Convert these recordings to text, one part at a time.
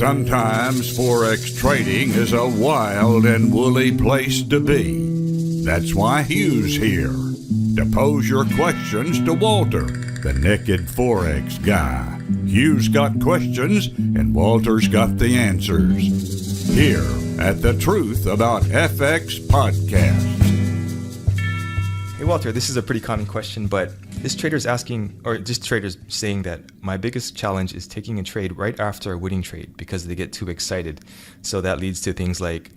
Sometimes Forex trading is a wild and woolly place to be. That's why Hugh's here, to pose your questions to Walter, the naked Forex guy. Hugh's got questions and Walter's got the answers. Here at the Truth About FX podcast. Hey Walter, this is a pretty common question, but this trader's asking, or this trader's saying that my biggest challenge is taking a trade right after a winning trade because they get too excited. So that leads to things like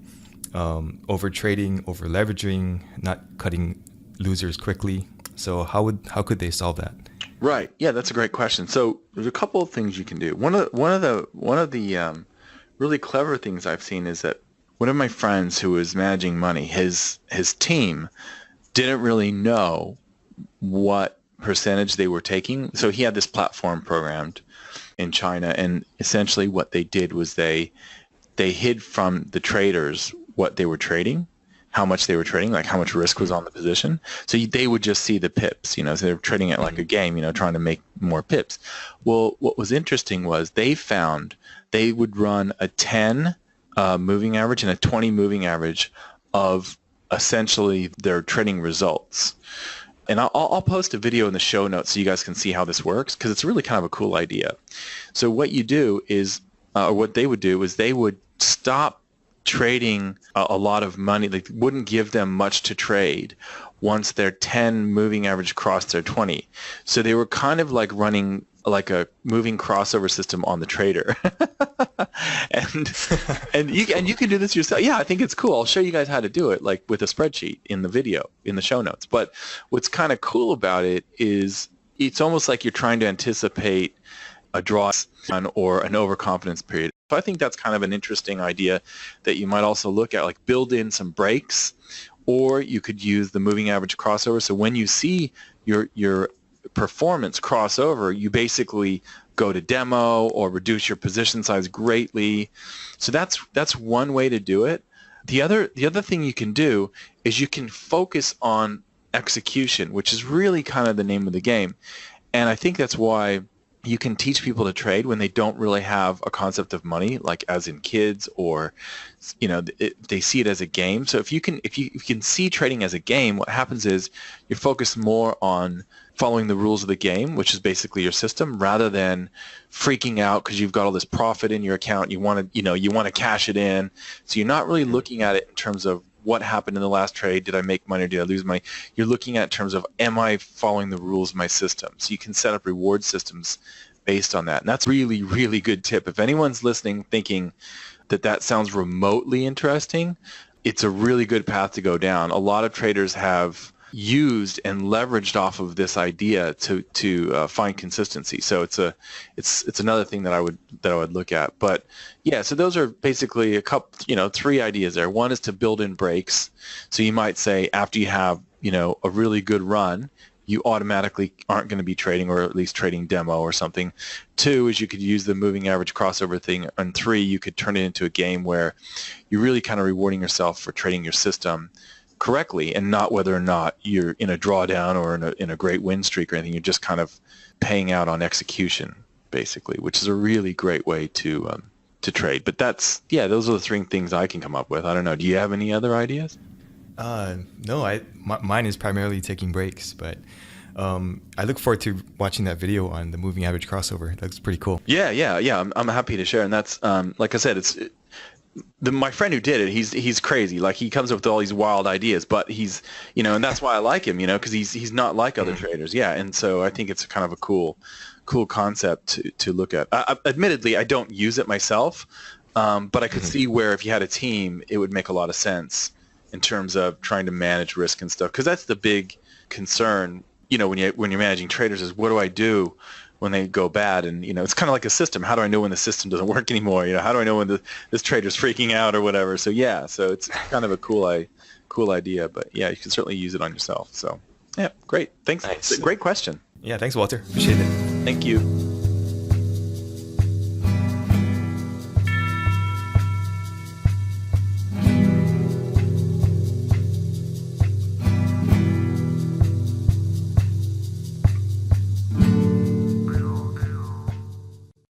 over trading, over leveraging, not cutting losers quickly. So how could they solve that? Right. Yeah, that's a great question. So there's a couple of things you can do. One of the really clever things I've seen is that one of my friends who was managing money, his team didn't really know what percentage they were taking. So he had this platform programmed in China, and essentially what they did was they hid from the traders what they were trading, how much they were trading, like how much risk was on the position. So they would just see the pips, so they were trading it like a game, trying to make more pips. Well, what was interesting was they found they would run a 10 moving average and a 20 moving average of essentially their trading results. And I'll post a video in the show notes so you guys can see how this works, because it's really kind of a cool idea. So what you do is, or what they would do is they would stop trading a lot of money. They wouldn't give them much to trade once their 10 moving average crossed their 20. So they were kind of like running like a moving crossover system on the trader. and you can do this yourself. Yeah, I think it's cool. I'll show you guys how to do it, like with a spreadsheet in the video, in the show notes. But what's kind of cool about it is it's almost like you're trying to anticipate a draw or an overconfidence period. So I think that's kind of an interesting idea that you might also look at, like build in some breaks, or you could use the moving average crossover. So when you see your performance crossover, you basically go to demo or reduce your position size greatly. So that's one way to do it. The other thing you can do is you can focus on execution, which is really kind of the name of the game. And I think that's why you can teach people to trade when they don't really have a concept of money, like as in kids, or they see it as a game. So if you can see trading as a game, what happens is you're focused more on following the rules of the game, which is basically your system, rather than freaking out because you've got all this profit in your account. You want to cash it in. So you're not really looking at it in terms of what happened in the last trade. Did I make money or did I lose money? You're looking at it in terms of, am I following the rules of my system? So you can set up reward systems based on that. And that's really, really good tip. If anyone's listening thinking that sounds remotely interesting, it's a really good path to go down. A lot of traders have used and leveraged off of this idea to find consistency. So it's another thing that I would look at. But yeah, so those are basically a couple, 3 ideas there. One is to build in breaks. So you might say after you have a really good run, you automatically aren't going to be trading, or at least trading demo or something. 2 is you could use the moving average crossover thing. And 3, you could turn it into a game where you're really kind of rewarding yourself for trading your system correctly, and not whether or not you're in a drawdown or in a great win streak or anything. You're just kind of paying out on execution, basically, which is a really great way to trade. But those are the 3 things I can come up with. I don't know. Do you have any other ideas? No, mine is primarily taking breaks, but I look forward to watching that video on the moving average crossover. That looks pretty cool. Yeah. I'm happy to share, and that's like I said, my friend who did it. He's crazy. Like, he comes up with all these wild ideas, but he's and that's why I like him. Because he's not like other traders. Yeah, and so I think it's kind of a cool concept to look at. Admittedly, I don't use it myself, but I could see where if you had a team, it would make a lot of sense in terms of trying to manage risk and stuff, because that's the big concern, when you're managing traders, is what do I do when they go bad? And it's kind of like a system. How do I know when the system doesn't work anymore? How do I know when this trader's freaking out or whatever? So so it's kind of a cool idea, but yeah, you can certainly use it on yourself. So yeah, great. Thanks. Nice. Great question. Yeah, thanks, Walter. Appreciate it. Thank you.